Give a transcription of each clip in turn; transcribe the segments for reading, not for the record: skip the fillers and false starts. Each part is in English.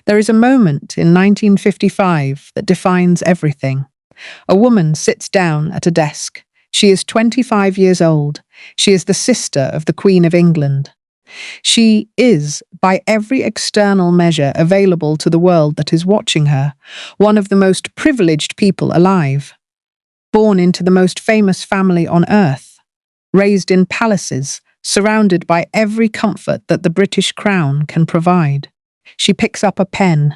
There is a moment in 1955 that defines everything. A woman sits down at a desk. She is 25 years old. She is the sister of the Queen of England. She is, by every external measure available to the world that is watching her, one of the most privileged people alive. Born into the most famous family on earth, raised in palaces, surrounded by every comfort that the British Crown can provide. She picks up a pen,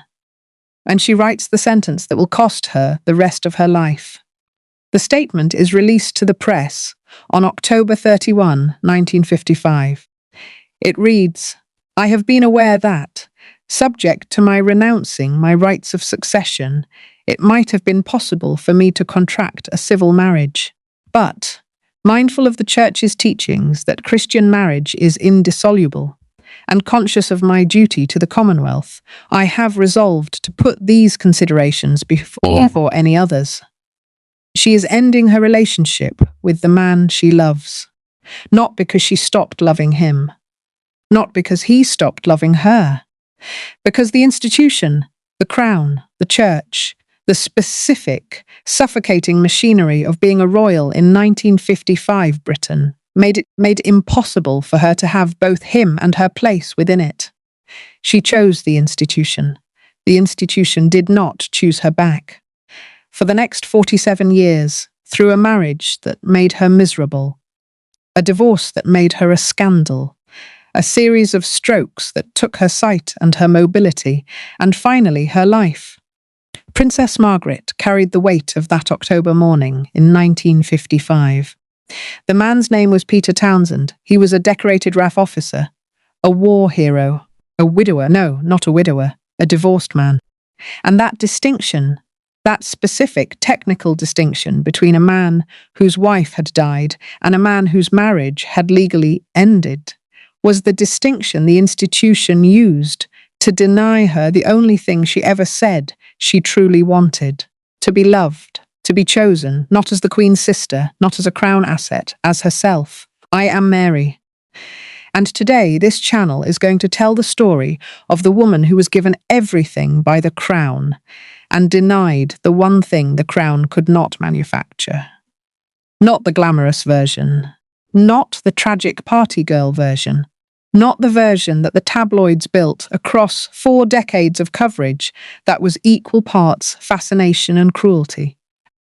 and she writes the sentence that will cost her the rest of her life. The statement is released to the press on October 31, 1955. It reads, "I have been aware that, subject to my renouncing my rights of succession, it might have been possible for me to contract a civil marriage. But, mindful of the Church's teachings that Christian marriage is indissoluble, and conscious of my duty to the Commonwealth, I have resolved to put these considerations before any others. She is ending her relationship with the man she loves, not because she stopped loving him, not because he stopped loving her, because the institution, the Crown, the Church, the specific, suffocating machinery of being a royal in 1955 Britain made it impossible for her to have both him and her place within it. She chose the institution. The institution did not choose her back. For the next 47 years, through a marriage that made her miserable, a divorce that made her a scandal, a series of strokes that took her sight and her mobility, and finally her life. Princess Margaret carried the weight of that October morning in 1955. The man's name was Peter Townsend. He was a decorated RAF officer, a war hero, a widower, no, not a widower, a divorced man. And that distinction, that specific technical distinction between a man whose wife had died and a man whose marriage had legally ended, was the distinction the institution used to deny her the only thing she ever said she truly wanted: to be loved, to be chosen, not as the Queen's sister, not as a Crown asset, as herself. I am Mary. And today, this channel is going to tell the story of the woman who was given everything by the Crown and denied the one thing the Crown could not manufacture. Not the glamorous version, not the tragic party girl version, not the version that the tabloids built across 4 decades of coverage that was equal parts fascination and cruelty.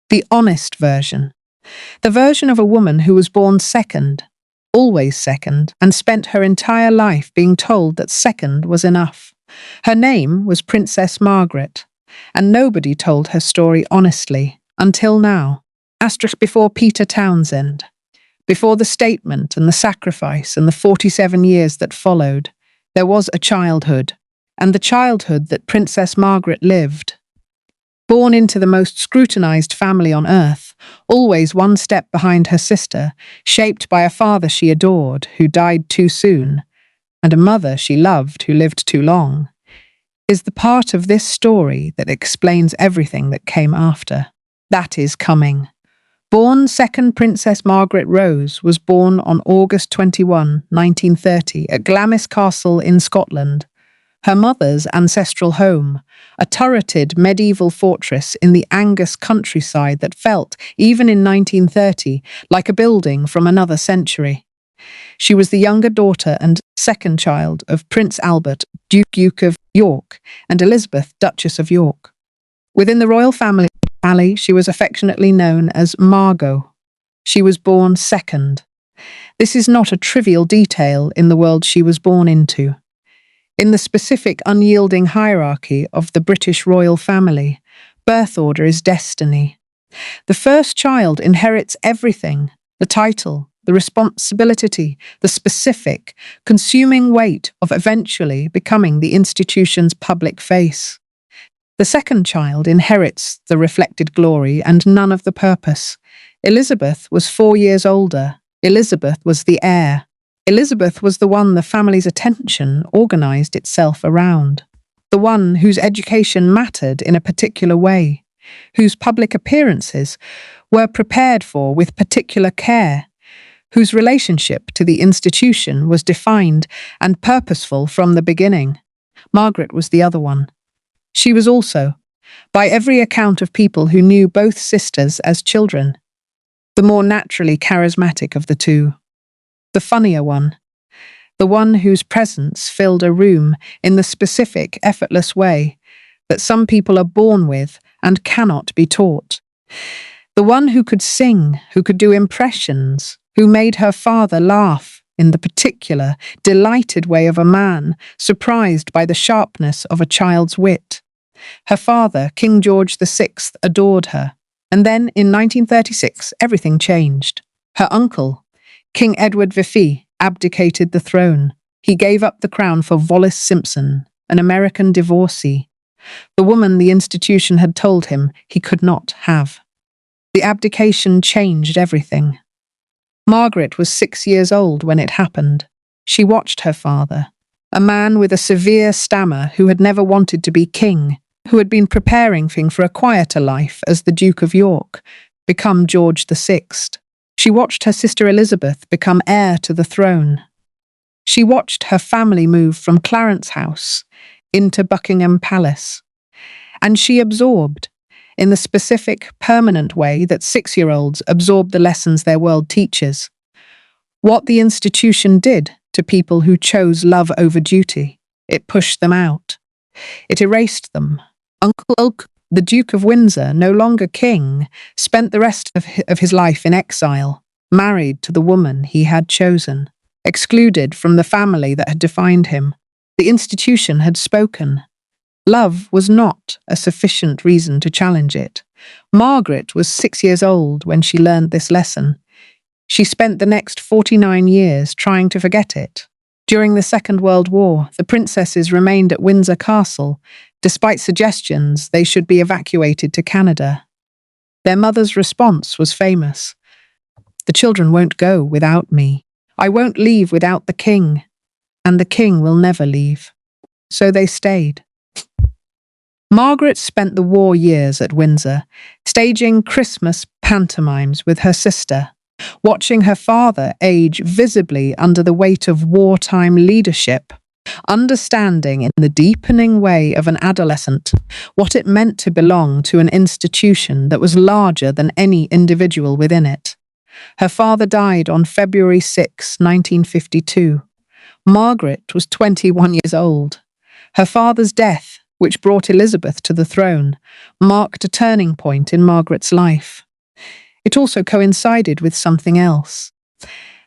The honest version. The version of a woman who was born second, always second, and spent her entire life being told that second was enough. Her name was Princess Margaret, and nobody told her story honestly, until now. Asterisk before Peter Townsend. Before the statement and the sacrifice and the 47 years that followed, there was a childhood, and the childhood that Princess Margaret lived. Born into the most scrutinized family on earth, always one step behind her sister, shaped by a father she adored who died too soon, and a mother she loved who lived too long, is the part of this story that explains everything that came after. That is coming. Born second Princess Margaret Rose was born on August 21, 1930, at Glamour Castle in Scotland, her mother's ancestral home, a turreted medieval fortress in the Angus countryside that felt, even in 1930, like a building from another century. She was the younger daughter and second child of Prince Albert, Duke of York, and Elizabeth, Duchess of York. Within the royal family, she was affectionately known as Margot. She was born second. This is not a trivial detail in the world she was born into. In the specific unyielding hierarchy of the British royal family, birth order is destiny. The first child inherits everything: the title, the responsibility, the specific, consuming weight of eventually becoming the institution's public face. The second child inherits the reflected glory and none of the purpose. Elizabeth was 4 years older. Elizabeth was the heir. Elizabeth was the one the family's attention organized itself around. The one whose education mattered in a particular way, whose public appearances were prepared for with particular care, whose relationship to the institution was defined and purposeful from the beginning. Margaret was the other one. She was also, by every account of people who knew both sisters as children, the more naturally charismatic of the two, the funnier one, the one whose presence filled a room in the specific, effortless way that some people are born with and cannot be taught. The one who could sing, who could do impressions, who made her father laugh in the particular, delighted way of a man surprised by the sharpness of a child's wit. Her father, King George VI, adored her. And then, in 1936, everything changed. Her uncle, King Edward VI, abdicated the throne. He gave up the crown for Wallis Simpson, an American divorcee, the woman the institution had told him he could not have. The abdication changed everything. Margaret was 6 years old when it happened. She watched her father, a man with a severe stammer who had never wanted to be king, who had been preparing for a quieter life as the Duke of York, become George VI. She watched her sister Elizabeth become heir to the throne. She watched her family move from Clarence House into Buckingham Palace. And she absorbed, in the specific, permanent way that 6-year-olds absorb the lessons their world teaches, what the institution did to people who chose love over duty. It pushed them out. It erased them. Uncle Ulk, the Duke of Windsor, no longer king, spent the rest of his life in exile, married to the woman he had chosen, excluded from the family that had defined him. The institution had spoken. Love was not a sufficient reason to challenge it. Margaret was 6 years old when she learned this lesson. She spent the next 49 years trying to forget it. During the Second World War, the princesses remained at Windsor Castle, despite suggestions they should be evacuated to Canada. Their mother's response was famous. "The children won't go without me. I won't leave without the king. And the king will never leave." So they stayed. Margaret spent the war years at Windsor, staging Christmas pantomimes with her sister, watching her father age visibly under the weight of wartime leadership, understanding in the deepening way of an adolescent what it meant to belong to an institution that was larger than any individual within it. Her father died on February 6, 1952. Margaret was 21 years old. Her father's death, which brought Elizabeth to the throne, marked a turning point in Margaret's life. It also coincided with something else,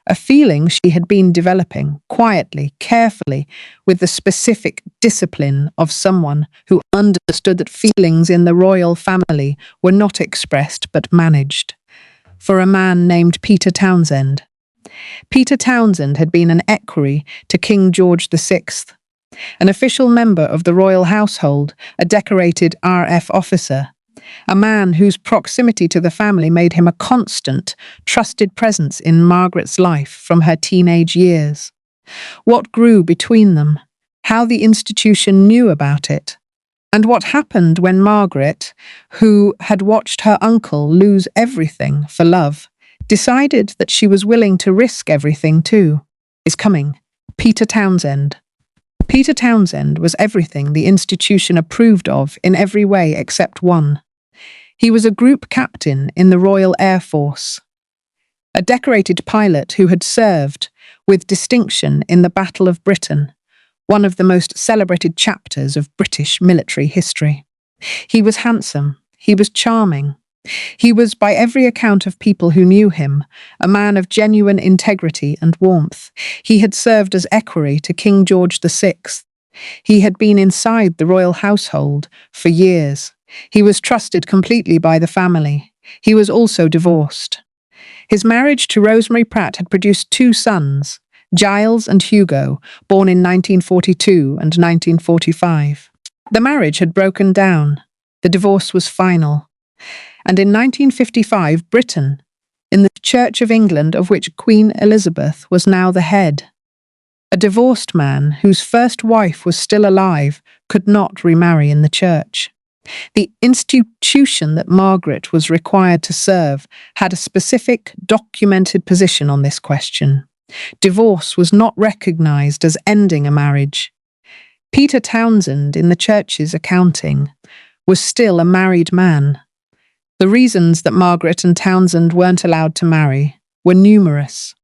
a feeling she had been developing, quietly, carefully, with the specific discipline of someone who understood that feelings in the royal family were not expressed but managed. For a man named Peter Townsend. Peter Townsend had been an equerry to King George VI, an official member of the royal household, a decorated RF officer, a man whose proximity to the family made him a constant, trusted presence in Margaret's life from her teenage years. What grew between them, how the institution knew about it, and what happened when Margaret, who had watched her uncle lose everything for love, decided that she was willing to risk everything too, is coming. Peter Townsend. Peter Townsend was everything the institution approved of in every way except one. He was a group captain in the Royal Air Force, a decorated pilot who had served with distinction in the Battle of Britain, one of the most celebrated chapters of British military history. He was handsome, he was charming. He was, by every account of people who knew him, a man of genuine integrity and warmth. He had served as equerry to King George VI. He had been inside the royal household for years. He was trusted completely by the family. He was also divorced. His marriage to Rosemary Pratt had produced 2 sons, Giles and Hugo, born in 1942 and 1945. The marriage had broken down. The divorce was final. And in 1955, Britain, in the Church of England of which Queen Elizabeth was now the head, a divorced man whose first wife was still alive could not remarry in the church. The institution that Margaret was required to serve had a specific, documented position on this question. Divorce was not recognized as ending a marriage. Peter Townsend, in the church's accounting, was still a married man. The reasons that Margaret and Townsend weren't allowed to marry were numerous.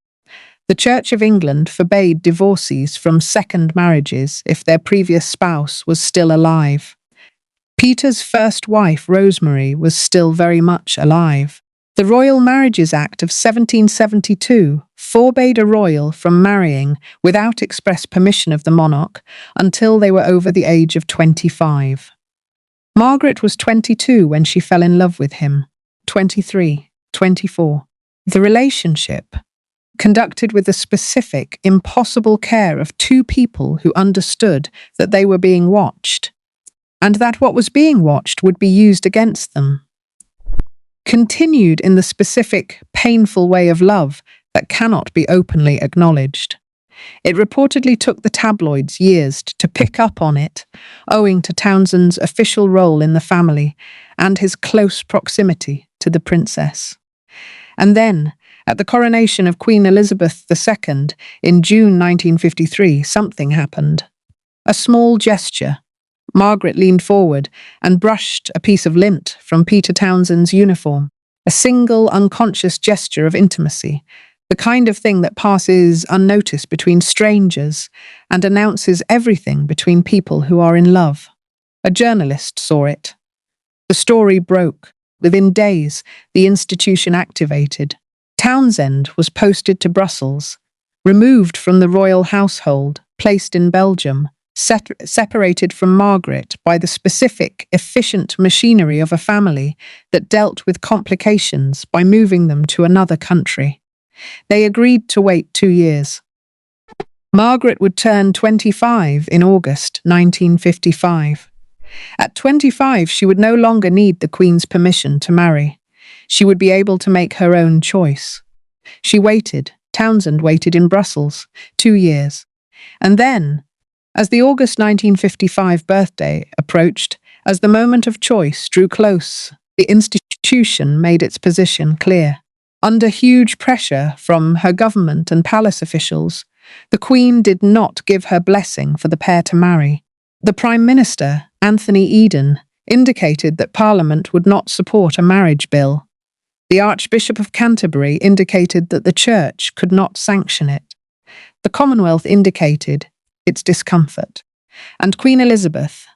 The Church of England forbade divorcees from second marriages if their previous spouse was still alive. Peter's first wife, Rosemary, was still very much alive. The Royal Marriages Act of 1772 forbade a royal from marrying without express permission of the monarch until they were over the age of 25. Margaret was 22 when she fell in love with him, 23, 24. The relationship, conducted with the specific, impossible care of two people who understood that they were being watched, and that what was being watched would be used against them, continued in the specific, painful way of love that cannot be openly acknowledged. It reportedly took the tabloids years to pick up on it, owing to Townsend's official role in the family and his close proximity to the princess. And then, at the coronation of Queen Elizabeth II in June 1953, something happened. A small gesture. Margaret leaned forward and brushed a piece of lint from Peter Townsend's uniform. A single, unconscious gesture of intimacy, the kind of thing that passes unnoticed between strangers and announces everything between people who are in love. A journalist saw it. The story broke. Within days, the institution activated. Townsend was posted to Brussels, removed from the royal household, placed in Belgium, separated from Margaret by the specific, efficient machinery of a family that dealt with complications by moving them to another country. They agreed to wait 2 years. Margaret would turn 25 in August 1955. At 25, she would no longer need the Queen's permission to marry. She would be able to make her own choice. She waited. Townsend waited in Brussels 2 years. And then, as the August 1955 birthday approached, as the moment of choice drew close, the institution made its position clear. Under huge pressure from her government and palace officials, the Queen did not give her blessing for the pair to marry. The Prime Minister, Anthony Eden, indicated that Parliament would not support a marriage bill. The Archbishop of Canterbury indicated that the Church could not sanction it. The Commonwealth indicated its discomfort. And Queen Elizabeth,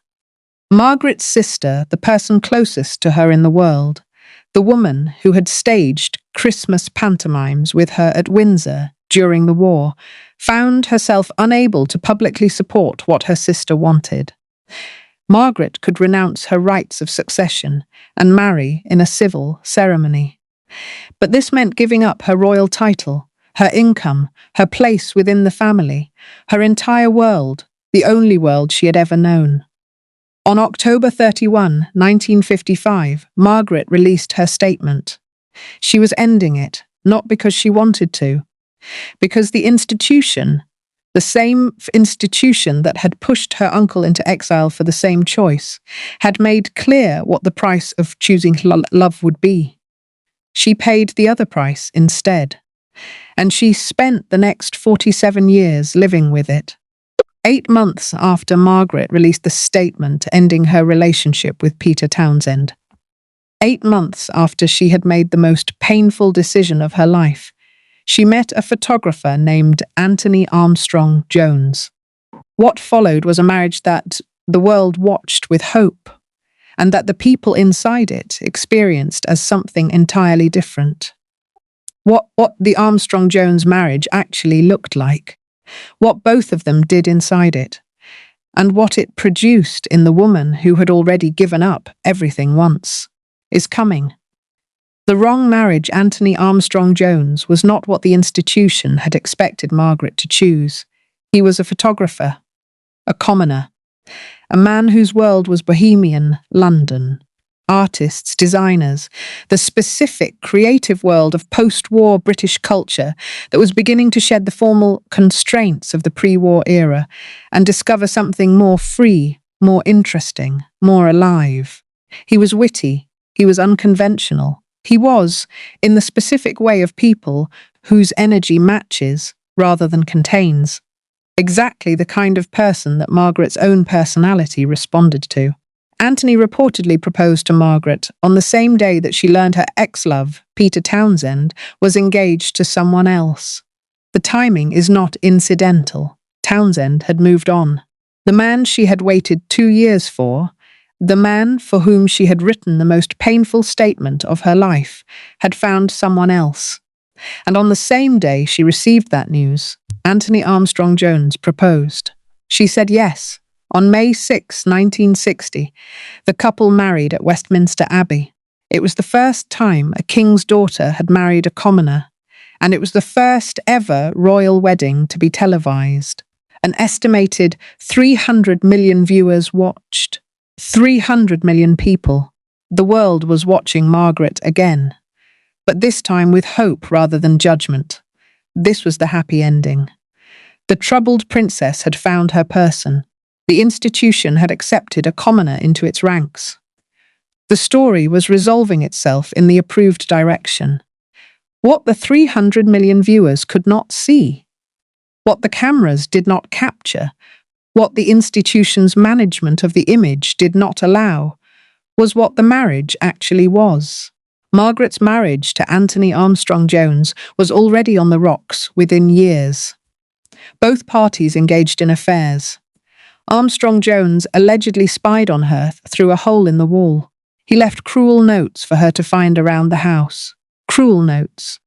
Margaret's sister, the person closest to her in the world, the woman who had staged Christmas pantomimes with her at Windsor during the war, found herself unable to publicly support what her sister wanted. Margaret could renounce her rights of succession and marry in a civil ceremony. But this meant giving up her royal title, her income, her place within the family, her entire world, the only world she had ever known. On October 31, 1955, Margaret released her statement. She was ending it, not because she wanted to, because the institution, the same institution that had pushed her uncle into exile for the same choice, had made clear what the price of choosing love would be. She paid the other price instead, and she spent the next 47 years living with it. 8 months after Margaret released the statement ending her relationship with Peter Townsend. 8 months after she had made the most painful decision of her life, she met a photographer named Anthony Armstrong Jones. What followed was a marriage that the world watched with hope, and that the people inside it experienced as something entirely different. What the Armstrong-Jones marriage actually looked like, what both of them did inside it, and what it produced in the woman who had already given up everything once, is coming. The wrong marriage Anthony Armstrong-Jones was not what the institution had expected Margaret to choose. He was a photographer, a commoner, a man whose world was bohemian London. Artists, designers, the specific creative world of post-war British culture that was beginning to shed the formal constraints of the pre-war era and discover something more free, more interesting, more alive. He was witty, he was unconventional. He was, in the specific way of people whose energy matches rather than contains. exactly the kind of person that Margaret's own personality responded to. Anthony reportedly proposed to Margaret on the same day that she learned her ex-love, Peter Townsend, was engaged to someone else. The timing is not incidental. Townsend had moved on. The man she had waited 2 years for, the man for whom she had written the most painful statement of her life, had found someone else. And on the same day she received that news, Anthony Armstrong Jones proposed. She said yes. On May 6, 1960, the couple married at Westminster Abbey. It was the first time a king's daughter had married a commoner, and it was the first ever royal wedding to be televised. An estimated 300 million viewers watched. 300 million people. The world was watching Margaret again, but this time with hope rather than judgment. This was the happy ending. The troubled princess had found her person. The institution had accepted a commoner into its ranks. The story was resolving itself in the approved direction. What the 300 million viewers could not see, what the cameras did not capture, what the institution's management of the image did not allow, was what the marriage actually was. Margaret's marriage to Anthony Armstrong Jones was already on the rocks within years. Both parties engaged in affairs. Armstrong Jones allegedly spied on her through a hole in the wall. He left cruel notes for her to find around the house. Cruel notes.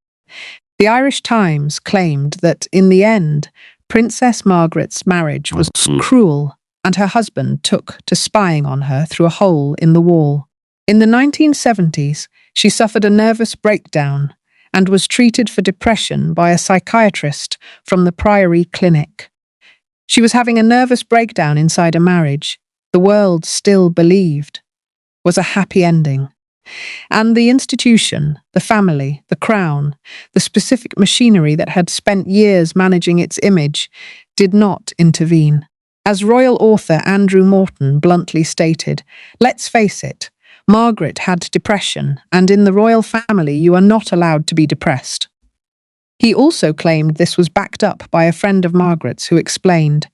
The Irish Times claimed that, in the end, Princess Margaret's marriage was cruel, and her husband took to spying on her through a hole in the wall. In the 1970s, she suffered a nervous breakdown and was treated for depression by a psychiatrist from the Priory Clinic. She was having a nervous breakdown inside a marriage the world still believed was a happy ending. And the institution, the family, the crown, the specific machinery that had spent years managing its image, did not intervene. As royal author Andrew Morton bluntly stated, let's face it, Margaret had depression, and in the royal family you are not allowed to be depressed. He also claimed this was backed up by a friend of Margaret's who explained,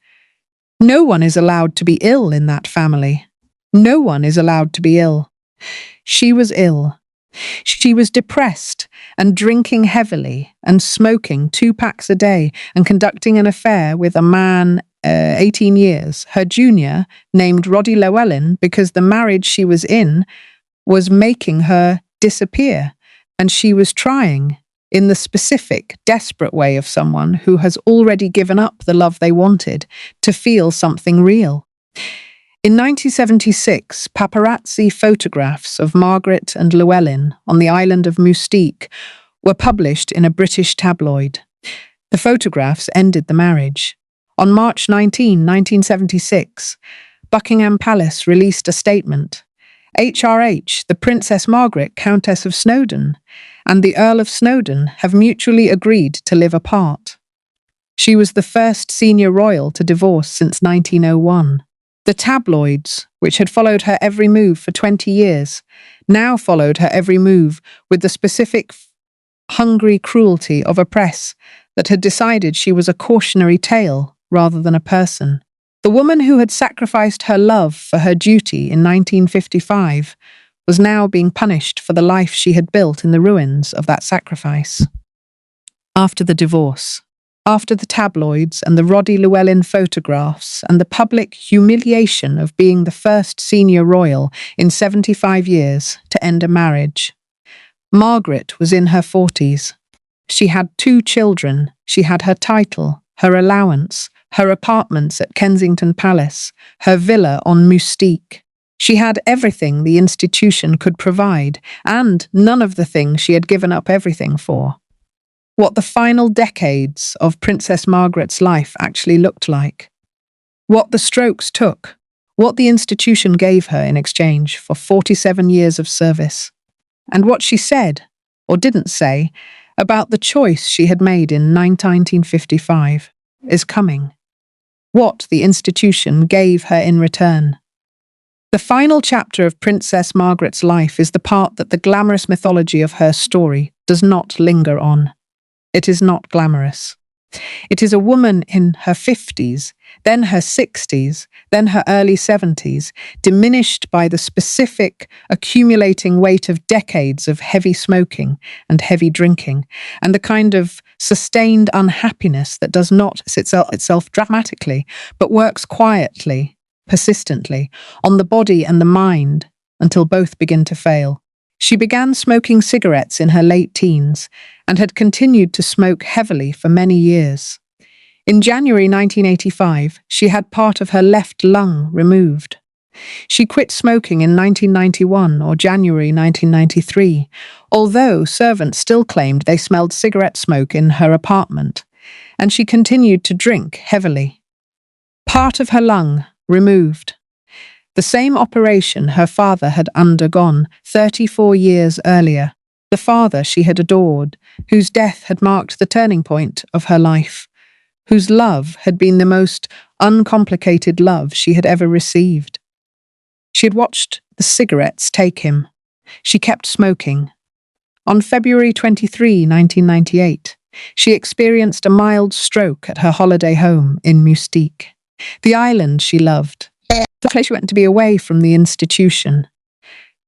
no one is allowed to be ill in that family. No one is allowed to be ill. She was ill. She was depressed and drinking heavily and smoking 2 packs a day and conducting an affair with a man 18 years, her junior, named Roddy Llewellyn, because the marriage she was in was making her disappear, and she was trying, in the specific, desperate way of someone who has already given up the love they wanted, to feel something real. In 1976, paparazzi photographs of Margaret and Llewellyn on the island of Moustique were published in a British tabloid. The photographs ended the marriage. On March 19, 1976, Buckingham Palace released a statement. HRH, the Princess Margaret, Countess of Snowdon, and the Earl of Snowdon have mutually agreed to live apart. She was the first senior royal to divorce since 1901. The tabloids, which had followed her every move for 20 years, now followed her every move with the specific hungry cruelty of a press that had decided she was a cautionary tale rather than a person. The woman who had sacrificed her love for her duty in 1955 was now being punished for the life she had built in the ruins of that sacrifice. After the divorce, after the tabloids and the Roddy Llewellyn photographs and the public humiliation of being the first senior royal in 75 years to end a marriage, Margaret was in her 40s. She had 2 children, she had her title, her allowance, her apartments at Kensington Palace, her villa on Moustique. She had everything the institution could provide, and none of the things she had given up everything for. What the final decades of Princess Margaret's life actually looked like. What the strokes took. What the institution gave her in exchange for 47 years of service. And what she said, or didn't say, about the choice she had made in 1955 is coming. What the institution gave her in return. The final chapter of Princess Margaret's life is the part that the glamorous mythology of her story does not linger on. It is not glamorous. It is a woman in her 50s, then her 60s, then her early 70s, diminished by the specific accumulating weight of decades of heavy smoking and heavy drinking, and the kind of sustained unhappiness that does not itself dramatically, but works quietly, persistently, on the body and the mind until both begin to fail. She began smoking cigarettes in her late teens and had continued to smoke heavily for many years. In January 1985, she had part of her left lung removed. She quit smoking in 1991 or January 1993, although servants still claimed they smelled cigarette smoke in her apartment, and she continued to drink heavily. Part of her lung removed. The same operation her father had undergone 34 years earlier, the father she had adored, whose death had marked the turning point of her life, whose love had been the most uncomplicated love she had ever received. She had watched the cigarettes take him. She kept smoking. On February 23, 1998, she experienced a mild stroke at her holiday home in Mustique, the island she loved, the place she went to be away from the institution,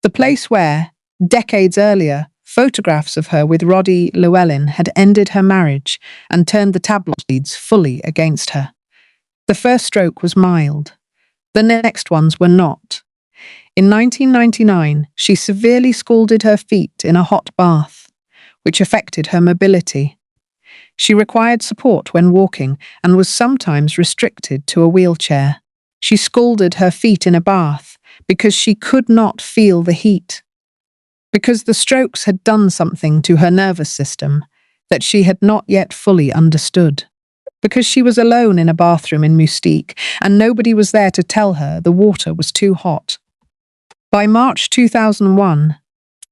the place where, decades earlier, photographs of her with Roddy Llewellyn had ended her marriage and turned the tabloids fully against her. The first stroke was mild. The next ones were not. In 1999, she severely scalded her feet in a hot bath, which affected her mobility. She required support when walking and was sometimes restricted to a wheelchair. She scalded her feet in a bath because she could not feel the heat, because the strokes had done something to her nervous system that she had not yet fully understood, because she was alone in a bathroom in Mustique and nobody was there to tell her the water was too hot. By March 2001,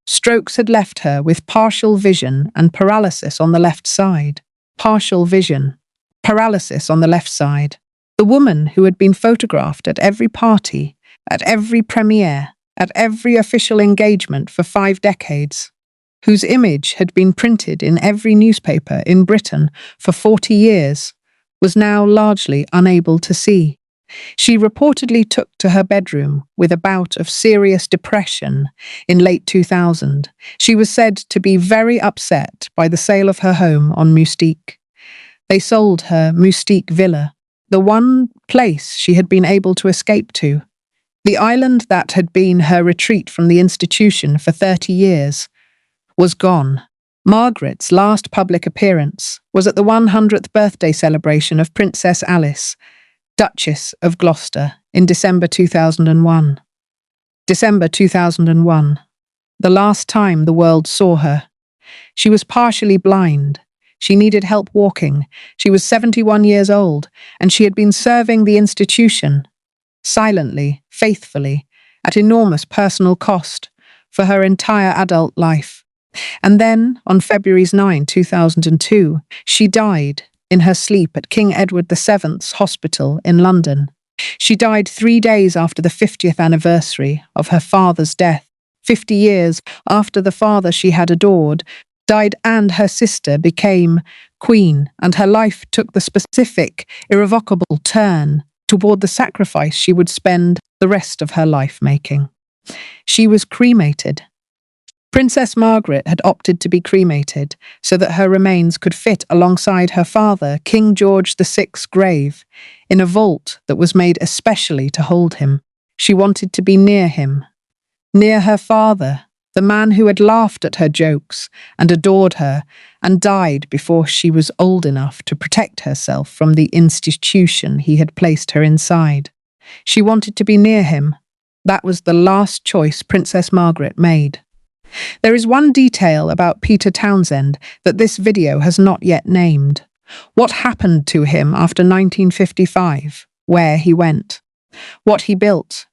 strokes had left her with partial vision and paralysis on the left side. Partial vision, paralysis on the left side. The woman who had been photographed at every party, at every premiere, at every official engagement for 5 decades, whose image had been printed in every newspaper in Britain for 40 years, was now largely unable to see. She reportedly took to her bedroom with a bout of serious depression in late 2000. She was said to be very upset by the sale of her home on Mustique. They sold her Mustique villa, the one place she had been able to escape to. The island that had been her retreat from the institution for 30 years was gone. Margaret's last public appearance was at the 100th birthday celebration of Princess Alice, Duchess of Gloucester, in December 2001. December 2001, the last time the world saw her. She was partially blind. She needed help walking. She was 71 years old, and she had been serving the institution, silently, faithfully, at enormous personal cost, for her entire adult life. And then, on February 9, 2002, she died in her sleep at King Edward VII's Hospital in London. She died 3 days after the 50th anniversary of her father's death. 50 years after the father she had adored died and her sister became queen, and her life took the specific, irrevocable turn toward the sacrifice she would spend the rest of her life making. She was cremated. Princess Margaret had opted to be cremated so that her remains could fit alongside her father, King George VI's grave, in a vault that was made especially to hold him. She wanted to be near him, near her father, the man who had laughed at her jokes and adored her and died before she was old enough to protect herself from the institution he had placed her inside. She wanted to be near him. That was the last choice Princess Margaret made. There is one detail about Peter Townsend that this video has not yet named. What happened to him after 1955, where he went, what he built,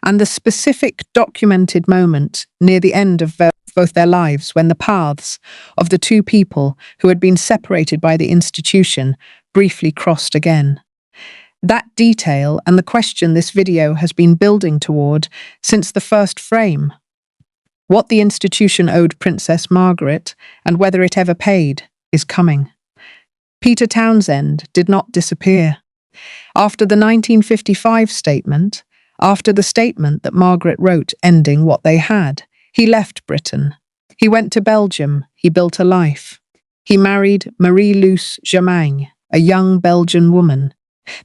and the specific documented moment near the end of both their lives when the paths of the two people who had been separated by the institution briefly crossed again. That detail and the question this video has been building toward since the first frame. What the institution owed Princess Margaret, and whether it ever paid, is coming. Peter Townsend did not disappear. After the 1955 statement, after the statement that Margaret wrote ending what they had, he left Britain. He went to Belgium. He built a life. He married Marie-Luce Germain, a young Belgian woman.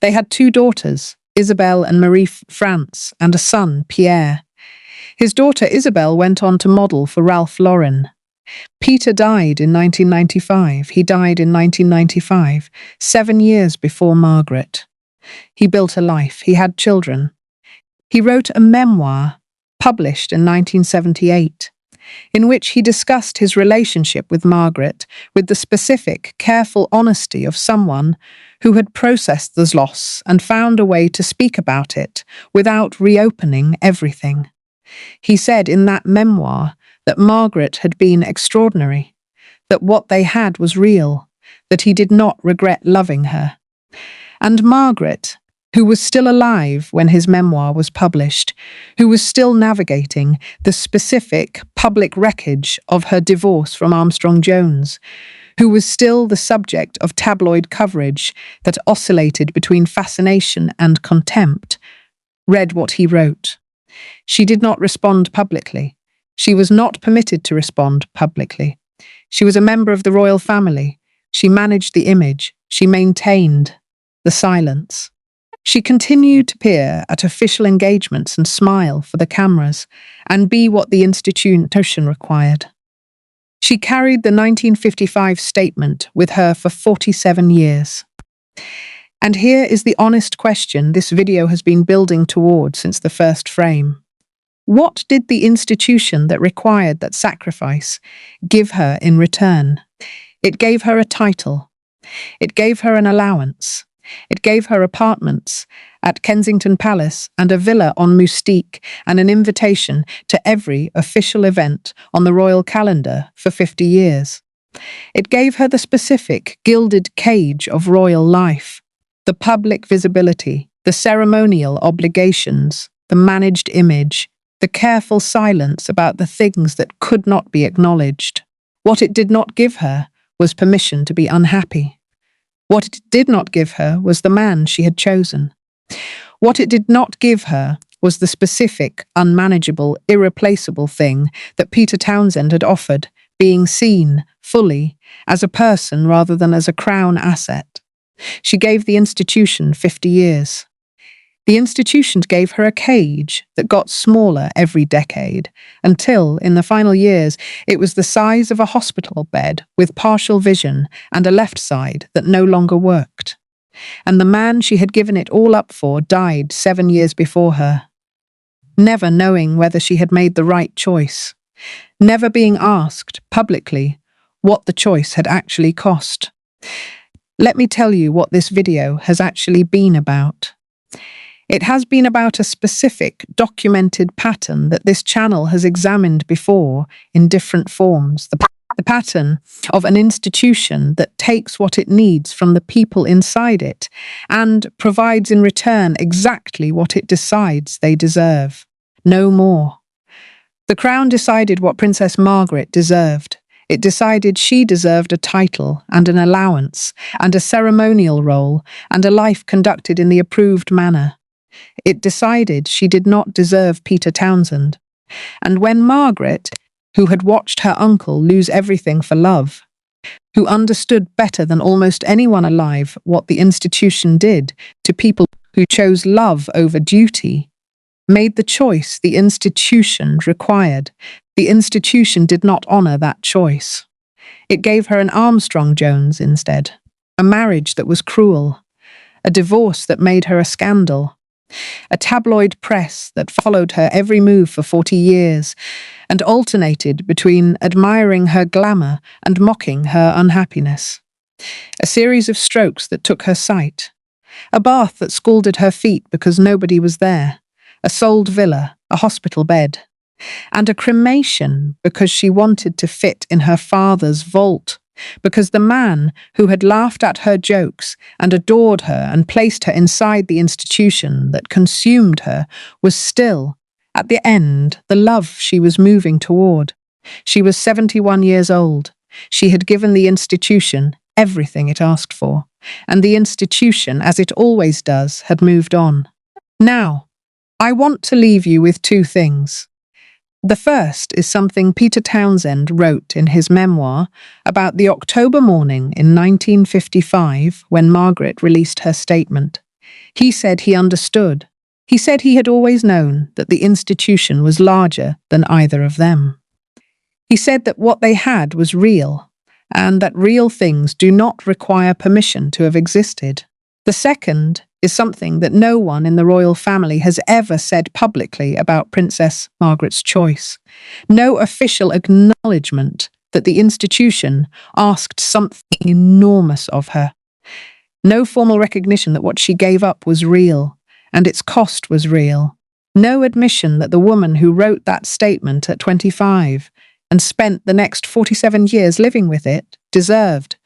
They had 2 daughters, Isabelle and Marie-France, and a son, Pierre. His daughter Isabelle went on to model for Ralph Lauren. Peter died in 1995. He died in 1995, 7 years before Margaret. He built a life. He had children. He wrote a memoir, published in 1978, in which he discussed his relationship with Margaret with the specific, careful honesty of someone who had processed the loss and found a way to speak about it without reopening everything. He said in that memoir that Margaret had been extraordinary, that what they had was real, that he did not regret loving her. And Margaret, who was still alive when his memoir was published, who was still navigating the specific public wreckage of her divorce from Armstrong Jones, who was still the subject of tabloid coverage that oscillated between fascination and contempt, read what he wrote. She did not respond publicly. She was not permitted to respond publicly. She was a member of the royal family. She managed the image. She maintained the silence. She continued to appear at official engagements and smile for the cameras and be what the institution required. She carried the 1955 statement with her for 47 years. And here is the honest question this video has been building toward since the first frame. What did the institution that required that sacrifice give her in return? It gave her a title. It gave her an allowance. It gave her apartments at Kensington Palace and a villa on Moustique and an invitation to every official event on the royal calendar for 50 years. It gave her the specific gilded cage of royal life, the public visibility, the ceremonial obligations, the managed image, the careful silence about the things that could not be acknowledged. What it did not give her was permission to be unhappy. What it did not give her was the man she had chosen. What it did not give her was the specific, unmanageable, irreplaceable thing that Peter Townsend had offered, being seen, fully, as a person rather than as a crown asset. She gave the institution 50 years. The institution gave her a cage that got smaller every decade, until, in the final years, it was the size of a hospital bed with partial vision and a left side that no longer worked. And the man she had given it all up for died 7 years before her, never knowing whether she had made the right choice, never being asked, publicly, what the choice had actually cost. Let me tell you what this video has actually been about. It has been about a specific, documented pattern that this channel has examined before in different forms. The pattern of an institution that takes what it needs from the people inside it and provides in return exactly what it decides they deserve. No more. The Crown decided what Princess Margaret deserved. It decided she deserved a title and an allowance and a ceremonial role and a life conducted in the approved manner. It decided she did not deserve Peter Townsend. And when Margaret, who had watched her uncle lose everything for love, who understood better than almost anyone alive what the institution did to people who chose love over duty, made the choice the institution required, the institution did not honour that choice. It gave her an Armstrong Jones instead, a marriage that was cruel, a divorce that made her a scandal, a tabloid press that followed her every move for 40 years and alternated between admiring her glamour and mocking her unhappiness, a series of strokes that took her sight, a bath that scalded her feet because nobody was there, a sold villa, a hospital bed, and a cremation because she wanted to fit in her father's vault, because the man who had laughed at her jokes and adored her and placed her inside the institution that consumed her was still, at the end, the love she was moving toward. She was 71 years old. She had given the institution everything it asked for, and the institution, as it always does, had moved on. Now, I want to leave you with two things. The first is something Peter Townsend wrote in his memoir about the October morning in 1955 when Margaret released her statement. He said he understood. He said he had always known that the institution was larger than either of them. He said that what they had was real, and that real things do not require permission to have existed. The second is something that no one in the royal family has ever said publicly about Princess Margaret's choice. No official acknowledgement that the institution asked something enormous of her. No formal recognition that what she gave up was real, and its cost was real. No admission that the woman who wrote that statement at 25 and spent the next 47 years living with it deserved,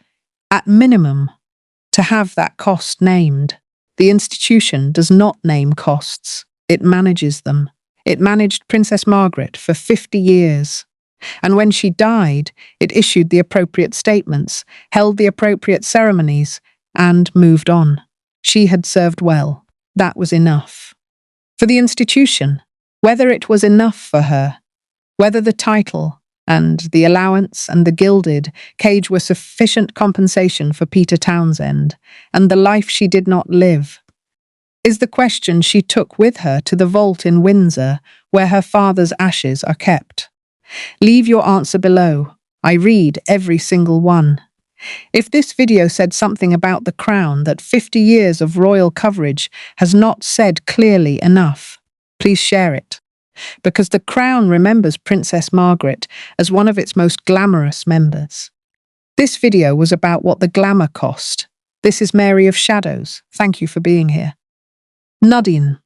at minimum, to have that cost named. The institution does not name costs. It manages them. It managed Princess Margaret for 50 years. And when she died, it issued the appropriate statements, held the appropriate ceremonies, and moved on. She had served well. That was enough. For the institution, whether it was enough for her, whether the title and the allowance and the gilded cage were sufficient compensation for Peter Townsend and the life she did not live, is the question she took with her to the vault in Windsor where her father's ashes are kept. Leave your answer below. I read every single one. If this video said something about the Crown that 50 years of royal coverage has not said clearly enough, please share it. Because the Crown remembers Princess Margaret as one of its most glamorous members. This video was about what the glamour cost. This is Mary of Shadows. Thank you for being here. Nudin.